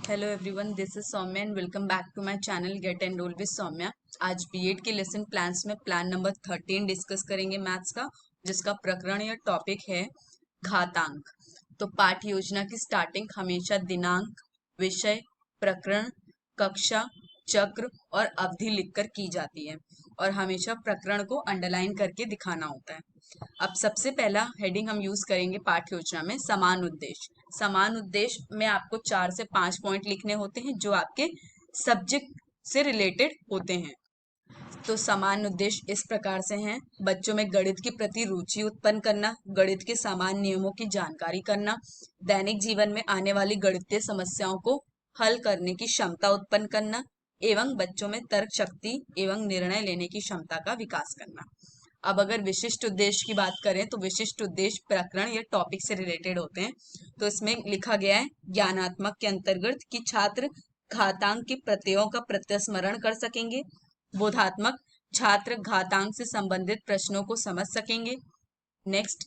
Hello everyone, this is Saumya and welcome back to my channel get enrol with Saumya. आज BEd के lesson plans में plan number 13 discuss करेंगे maths का, जिसका प्रकरण या टॉपिक है घातांक। तो पाठ योजना की स्टार्टिंग हमेशा दिनांक, विषय, प्रकरण, कक्षा, चक्र और अवधि लिखकर की जाती है और हमेशा प्रकरण को अंडरलाइन करके दिखाना होता है। अब सबसे पहला हेडिंग हम यूज करेंगे पाठ योजना में समान उद्देश्य। समान उद्देश्य में आपको 4 से 5 पॉइंट लिखने होते हैं जो आपके सब्जेक्ट से रिलेटेड होते हैं। तो समान उद्देश्य इस प्रकार से हैं: बच्चों में गणित के प्रति रुचि उत्पन्न करना, गणित के समान नियमों की जानकारी करना, दैनिक जीवन में आने वाली गणितीय समस्याओं को हल करने की क्षमता उत्पन्न करना एवं बच्चों में तर्क शक्ति एवं निर्णय लेने की क्षमता का विकास करना। अब अगर विशिष्ट उद्देश्य की बात करें तो विशिष्ट उद्देश्य प्रकरण या टॉपिक से रिलेटेड होते हैं। तो इसमें लिखा गया है ज्ञानात्मक के अंतर्गत कि छात्र घातांक के प्रत्ययों का प्रत्यस्मरण कर सकेंगे। बोधात्मक, छात्र घातांक से संबंधित प्रश्नों को समझ सकेंगे। नेक्स्ट,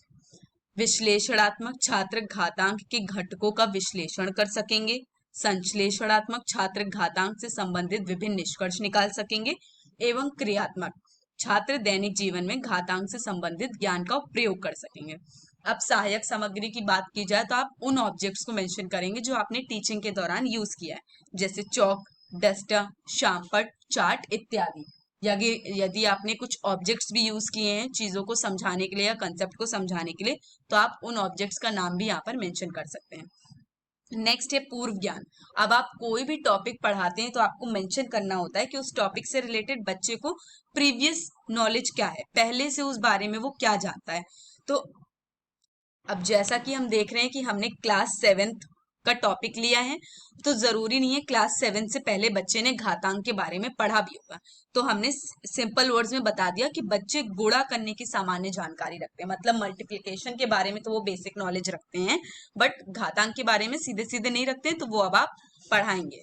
विश्लेषणात्मक, छात्र घातांक के घटकों का विश्लेषण कर सकेंगे। संश्लेषणात्मक, छात्र घातांक से संबंधित विभिन्न निष्कर्ष निकाल सकेंगे। एवं क्रियात्मक, छात्र दैनिक जीवन में घातांक से संबंधित ज्ञान का प्रयोग कर सकेंगे। अब सहायक सामग्री की बात की जाए तो आप उन ऑब्जेक्ट्स को मेंशन करेंगे जो आपने टीचिंग के दौरान यूज किया है, जैसे चौक, डस्टर, शार्पनर, चार्ट इत्यादि। यदि आपने कुछ ऑब्जेक्ट्स भी यूज किए हैं चीजों को समझाने के लिए या कंसेप्ट को समझाने के लिए, तो आप उन ऑब्जेक्ट्स का नाम भी यहाँ पर मेंशन कर सकते हैं। नेक्स्ट है पूर्व ज्ञान। अब आप कोई भी टॉपिक पढ़ाते हैं तो आपको मेंशन करना होता है कि उस टॉपिक से रिलेटेड बच्चे को प्रीवियस नॉलेज क्या है, पहले से उस बारे में वो क्या जानता है। तो अब जैसा कि हम देख रहे हैं कि हमने क्लास 7th का टॉपिक लिया है, तो जरूरी नहीं है क्लास 7 से पहले बच्चे ने घातांक के बारे में पढ़ा भी होगा। तो हमने सिंपल वर्ड्स में बता दिया कि बच्चे गुणा करने की सामान्य जानकारी रखते हैं, मतलब मल्टीप्लिकेशन के बारे में तो वो बेसिक नॉलेज रखते हैं, बट घातांक के बारे में सीधे सीधे नहीं रखते हैं, तो वो अब आप पढ़ाएंगे।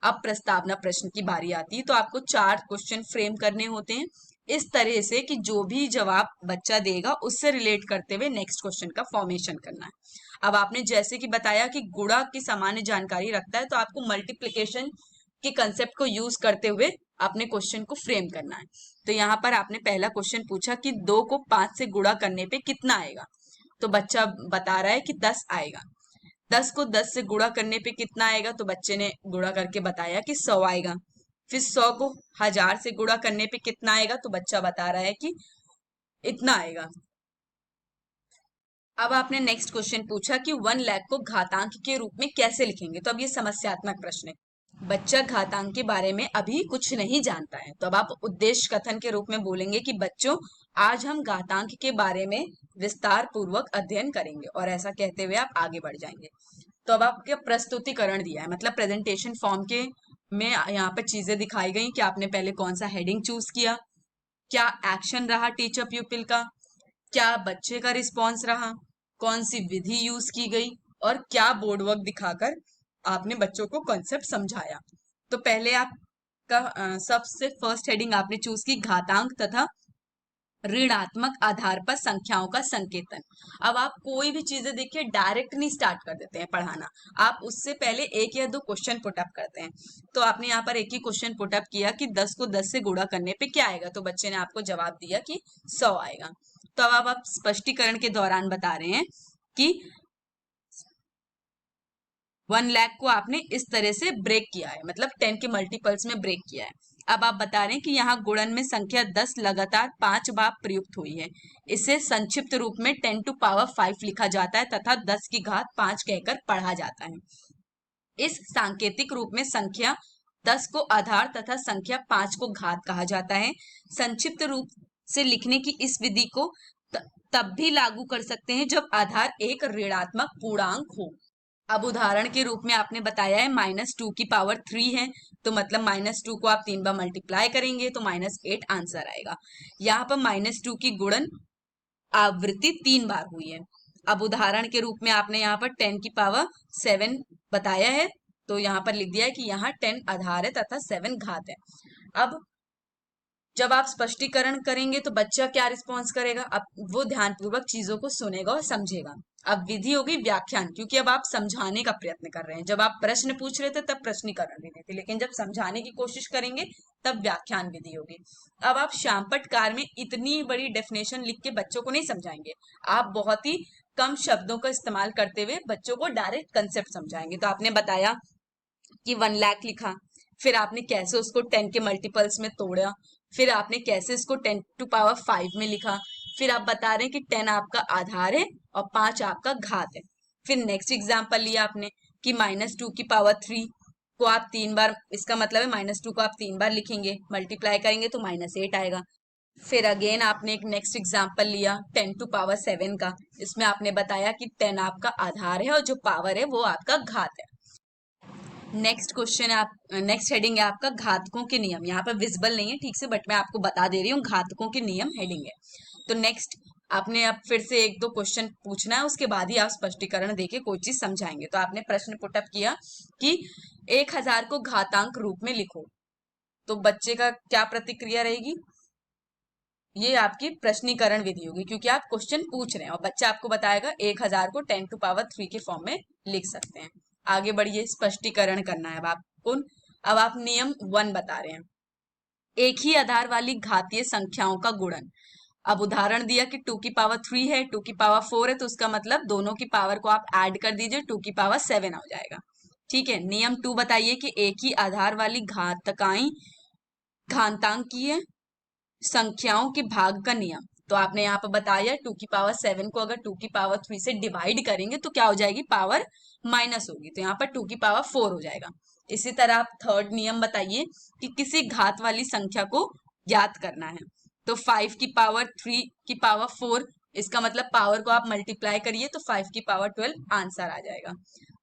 अब प्रस्तावना प्रश्न की बारी आती है, तो आपको 4 क्वेश्चन फ्रेम करने होते हैं इस तरह से कि जो भी जवाब बच्चा देगा उससे रिलेट करते हुए नेक्स्ट क्वेश्चन का फॉर्मेशन करना है। अब आपने जैसे कि बताया कि गुणा की सामान्य जानकारी रखता है, तो आपको मल्टीप्लिकेशन के कंसेप्ट को यूज करते हुए अपने क्वेश्चन को फ्रेम करना है। तो यहाँ पर आपने पहला क्वेश्चन पूछा कि 2 को 5 से गुणा करने पे कितना आएगा, तो बच्चा बता रहा है कि 10 आएगा। 10 को 10 से गुणा करने पे कितना आएगा, तो बच्चे ने गुणा करके बताया कि 100 आएगा। फिर 100 को 1000 से गुणा करने पे कितना आएगा, तो बच्चा बता रहा है कि इतना आएगा। अब आपने नेक्स्ट क्वेश्चन पूछा कि 1 लाख को घातांक के रूप में कैसे लिखेंगे, तो अब ये समस्यात्मक प्रश्न है। बच्चा घातांक के बारे में अभी कुछ नहीं जानता है, तो अब आप उद्देश्य कथन के रूप में बोलेंगे कि बच्चों, आज हम घातांक के बारे में विस्तार पूर्वक अध्ययन करेंगे, और ऐसा कहते हुए आप आगे बढ़ जाएंगे। तो अब आपके प्रस्तुतिकरण दिया है, मतलब प्रेजेंटेशन फॉर्म के में यहाँ पर चीजें दिखाई गई कि आपने पहले कौन सा हेडिंग चूज किया, क्या एक्शन रहा टीचर प्यूपिल का, क्या बच्चे का रिस्पॉन्स रहा, कौन सी विधि यूज की गई, और क्या बोर्ड वर्क दिखाकर आपने बच्चों को कॉन्सेप्ट समझाया। तो पहले आपका सबसे फर्स्ट हेडिंग आपने चूज की घातांक तथा ऋणात्मक आधार पर संख्याओं का संकेतन। अब आप कोई भी चीजें देखिए डायरेक्ट नहीं स्टार्ट कर देते हैं पढ़ाना, आप उससे पहले एक या दो क्वेश्चन पुटअप करते हैं। तो आपने यहाँ पर एक ही क्वेश्चन पुटअप किया कि 10 को 10 से गुणा करने पे क्या आएगा, तो बच्चे ने आपको जवाब दिया कि 100 आएगा। तो अब आप स्पष्टीकरण के दौरान बता रहे हैं कि 1 लाख को आपने इस तरह से ब्रेक किया है, मतलब 10 के मल्टीपल्स में ब्रेक किया है। अब आप बता रहे हैं कि यहाँ गुणन में संख्या 10 लगातार 5 बार प्रयुक्त हुई है। इसे संक्षिप्त रूप में 10 टू पावर 5 लिखा जाता है तथा 10 की घात 5 कहकर पढ़ा जाता है। इस सांकेतिक रूप में संख्या 10 को आधार तथा संख्या 5 को घात कहा जाता है। संक्षिप्त रूप से लिखने की इस विधि को तब भी लागू कर सकते हैं जब आधार एक ऋणात्मक पूर्णांक हो। अब उदाहरण के रूप में आपने बताया है -2 की पावर 3 है, तो मतलब -2 को आप 3 बार मल्टीप्लाई करेंगे तो -8 आंसर आएगा। यहाँ पर -2 की गुणन आवृत्ति 3 बार हुई है। अब उदाहरण के रूप में आपने यहाँ पर 10 की पावर 7 बताया है, तो यहाँ पर लिख दिया है कि यहाँ 10 आधार है तथा 7 घात है। अब जब आप स्पष्टीकरण करेंगे तो बच्चा क्या रिस्पॉन्स करेगा, अब वो ध्यानपूर्वक चीजों को सुनेगा और समझेगा। अब विधि होगी व्याख्यान, क्योंकि अब आप समझाने का प्रयत्न कर रहे हैं। जब आप प्रश्न पूछ रहे थे तब प्रश्नीकरण विधि थी, लेकिन जब समझाने की कोशिश करेंगे तब व्याख्यान विधि होगी। अब आप शामपटकार में इतनी बड़ी डेफिनेशन लिख के बच्चों को नहीं समझाएंगे, आप बहुत ही कम शब्दों का इस्तेमाल करते हुए बच्चों को डायरेक्ट कंसेप्ट समझाएंगे। तो आपने बताया कि 1 लाख लिखा, फिर आपने कैसे उसको 10 के मल्टीपल्स में तोड़ा, फिर आपने कैसे इसको 10⁵ में लिखा, फिर आप बता रहे हैं कि 10 आपका आधार है और 5 आपका घात है। फिर नेक्स्ट एग्जाम्पल लिया आपने कि -2⁵ को आप 3 बार, इसका मतलब है -2 को आप 3 बार लिखेंगे, मल्टीप्लाई करेंगे तो -8 आएगा। फिर अगेन आपने एक नेक्स्ट एग्जाम्पल लिया 10⁷ का, इसमें आपने बताया कि 10 आपका आधार है और जो पावर है वो आपका घात है। नेक्स्ट क्वेश्चन है आप, नेक्स्ट हेडिंग है आपका घातकों के नियम। यहाँ पर विजिबल नहीं है ठीक से, बट मैं आपको बता दे रही हूँ, घातकों के नियम हेडिंग है। तो नेक्स्ट आपने अब फिर से 1-2 क्वेश्चन पूछना है, उसके बाद ही आप स्पष्टीकरण देके कोई चीज समझाएंगे। तो आपने प्रश्न पुटअप किया कि 1000 को घातांक रूप में लिखो, तो बच्चे का क्या प्रतिक्रिया रहेगी, ये आपकी प्रश्नीकरण विधि होगी, क्योंकि आप क्वेश्चन पूछ रहे हैं और बच्चा आपको बताएगा 1000 को 10⁻³ के फॉर्म में लिख सकते हैं। आगे बढ़िए, स्पष्टीकरण करना है अब आपको। अब आप नियम 1 बता रहे हैं, एक ही आधार वाली घातीय संख्याओं का गुणन। अब उदाहरण दिया कि 2⁵ है, 2⁵ है, तो उसका मतलब दोनों की पावर को आप ऐड कर दीजिए, 2⁵ हो जाएगा। ठीक है। नियम 2 बताइए कि एक ही आधार वाली घातांकीय संख्याओं के भाग का नियम। तो आपने यहाँ पर बताया 2⁵ को अगर 2⁵ से डिवाइड करेंगे तो क्या हो जाएगी, पावर माइनस होगी, तो यहाँ पर 2⁵ हो जाएगा। इसी तरह आप थर्ड नियम बताइए कि किसी घात वाली संख्या को ज्ञात करना है। तो 5⁵ इसका मतलब पावर को आप मल्टीप्लाई करिए तो 5⁵12 आंसर आ जाएगा।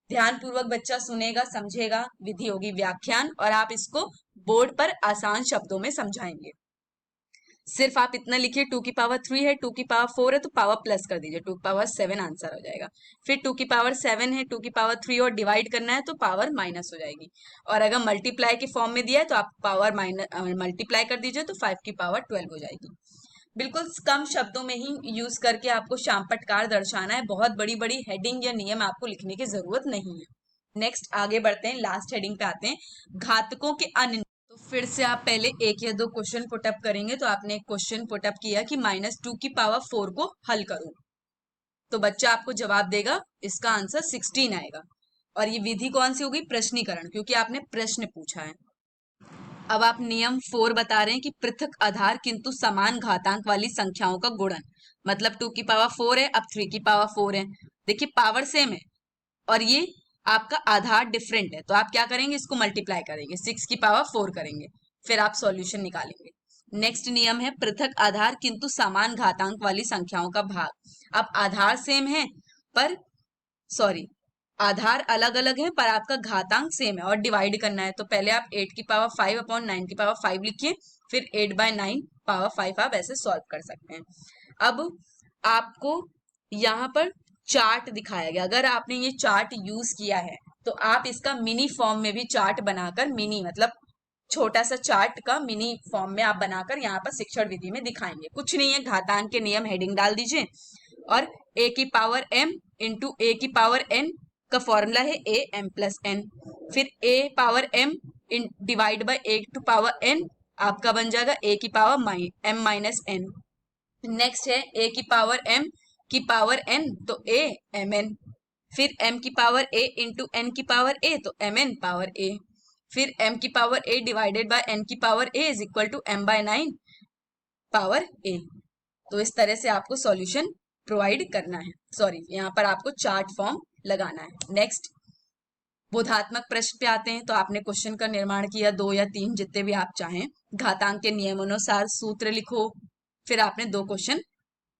ध्यानपूर्वक बच्चा सुनेगा, समझेगा, विधि होगी व्याख्यान, और आप इसको बोर्ड पर आसान शब्दों में समझाएंगे। सिर्फ आप इतना लिखिए 2⁵ है, 2⁵ है, तो पावर प्लस कर दीजिए, 2⁵7 आंसर हो जाएगा। फिर 2⁵7 है, 2⁵3 और डिवाइड करना है तो पावर माइनस हो जाएगी। और अगर मल्टीप्लाई के फॉर्म में दिया है तो आप पावर मल्टीप्लाई कर दीजिए तो 5⁵12 हो जाएगी। बिल्कुल कम शब्दों में ही यूज करके आपको शामपटकार दर्शाना है, बहुत बड़ी बड़ी हेडिंग या नियम आपको लिखने की जरूरत नहीं है। नेक्स्ट आगे बढ़ते हैं, लास्ट हेडिंग पे आते हैं, घातकों के अन्य। तो फिर से आप पहले 1 या 2 क्वेश्चन पुटअप करेंगे। तो आपने एक क्वेश्चन पुटअप किया कि -2⁴ को हल करो, तो बच्चा आपको जवाब देगा, इसका आंसर 16 आएगा। और ये विधि कौन सी होगी, प्रश्नीकरण, क्योंकि आपने प्रश्न पूछा है। अब आप नियम 4 बता रहे हैं कि पृथक आधार किंतु समान घातांक वाली संख्याओं का गुणन। मतलब 2⁵ है, अब 3⁵ है, देखिए पावर सेम है और ये आपका आधार डिफरेंट है, तो आप क्या करेंगे, इसको मल्टीप्लाई करेंगे, 6⁴ करेंगे, फिर आप सॉल्यूशन निकालेंगे। नेक्स्ट नियम है पृथक आधार किंतु समान घातांक वाली संख्याओं का भाग। अब आधार सेम है पर आधार अलग अलग है पर आपका घातांक सेम है और डिवाइड करना है, तो पहले आप 8⁵ अपॉन 9⁵ लिखिए, फिर 8/9⁵ आप ऐसे सॉल्व कर सकते हैं। अब आपको यहाँ पर चार्ट दिखाया गया, अगर आपने ये चार्ट यूज किया है तो आप इसका मिनी फॉर्म में भी चार्ट बनाकर, मिनी मतलब छोटा सा चार्ट का मिनी फॉर्म में आप बनाकर यहाँ पर शिक्षण विधि में दिखाएंगे। कुछ नहीं है, घातांक के नियम हेडिंग डाल दीजिए और a⁴m इंटू a⁴n का फॉर्मूला है am+n, फिर a⁴m डिवाइड बाय a⁴n आपका बन जाएगा a⁴m-n। नेक्स्ट है a⁴m⁴n तो a_mn, फिर m⁴a इंटू n⁴a तो mn⁴a, फिर m⁴a divided by n⁴a is equal to m/9 तो इस तरह से आपको सॉल्यूशन प्रोवाइड करना है, यहाँ पर आपको चार्ट फॉर्म लगाना है। नेक्स्ट बोधात्मक प्रश्न पे आते हैं। तो आपने क्वेश्चन का निर्माण किया, 2 या 3 जितने भी आप चाहें, घातांक के नियमानुसार सूत्र लिखो, फिर आपने 2 क्वेश्चन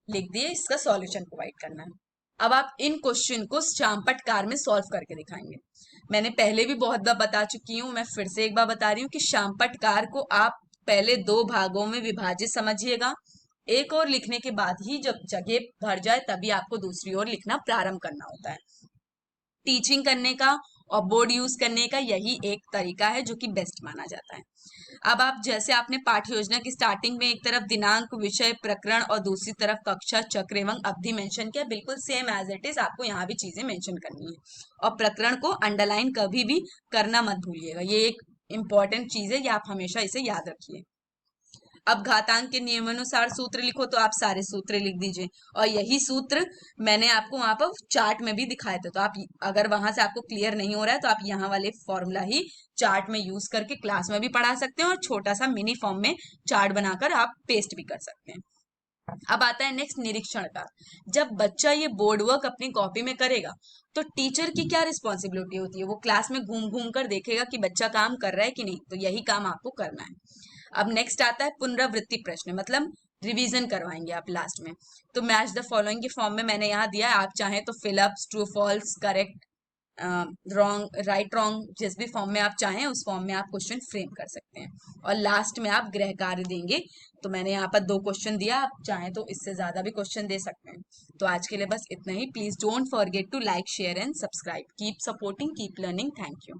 लिख दिए, इसका सॉल्यूशन प्रोवाइड करना है। अब आप इन क्वेश्चन को शामपटकार में सॉल्व करके दिखाएंगे। मैंने पहले भी बहुत बार बता चुकी हूँ, मैं फिर से एक बार बता रही हूँ कि शामपटकार को आप पहले 2 भागों में विभाजित समझिएगा, एक और लिखने के बाद ही जब जगह भर जाए तभी आपको दूसरी ओर लिखना प्रारंभ करना होता है। टीचिंग करने का और बोर्ड यूज करने का यही एक तरीका है जो कि बेस्ट माना जाता है। अब आप जैसे आपने पाठ्य योजना की स्टार्टिंग में एक तरफ दिनांक, विषय, प्रकरण और दूसरी तरफ कक्षा, चक्र एवं अवधि मेंशन किया, बिल्कुल सेम एज इट इज आपको यहाँ भी चीजें मेंशन करनी है। और प्रकरण को अंडरलाइन कभी भी करना मत भूलिएगा, ये एक इंपॉर्टेंट चीज है, ये आप हमेशा इसे याद रखिए। अब घातांक के नियमानुसार सूत्र लिखो, तो आप सारे सूत्र लिख दीजिए, और यही सूत्र मैंने आपको वहां पर चार्ट में भी दिखाए थे, तो आप अगर वहां से आपको क्लियर नहीं हो रहा है तो आप यहाँ वाले फॉर्मूला ही चार्ट में यूज करके क्लास में भी पढ़ा सकते हैं, और छोटा सा मिनी फॉर्म में चार्ट बनाकर आप पेस्ट भी कर सकते हैं। अब आता है नेक्स्ट निरीक्षण का। जब बच्चा ये बोर्ड वर्क अपनी कॉपी में करेगा तो टीचर की क्या रिस्पॉन्सिबिलिटी होती है, वो क्लास में घूम घूम कर देखेगा कि बच्चा काम कर रहा है कि नहीं, तो यही काम आपको करना है। अब नेक्स्ट आता है पुनरावृत्ति प्रश्न, मतलब रिवीजन करवाएंगे आप लास्ट में। तो मैच द फॉलोइंग के फॉर्म में मैंने यहाँ दिया है, आप चाहें तो fill ups, true false, correct, wrong, right wrong, जिस भी फॉर्म में आप चाहें उस फॉर्म में आप क्वेश्चन फ्रेम कर सकते हैं, और लास्ट में आप गृह कार्य देंगे। तो मैंने यहाँ पर 2 क्वेश्चन दिया, आप चाहें तो इससे ज्यादा भी क्वेश्चन दे सकते हैं। तो आज के लिए बस इतना ही। Please don't forget to like, share and subscribe. Keep supporting, keep learning. Thank you.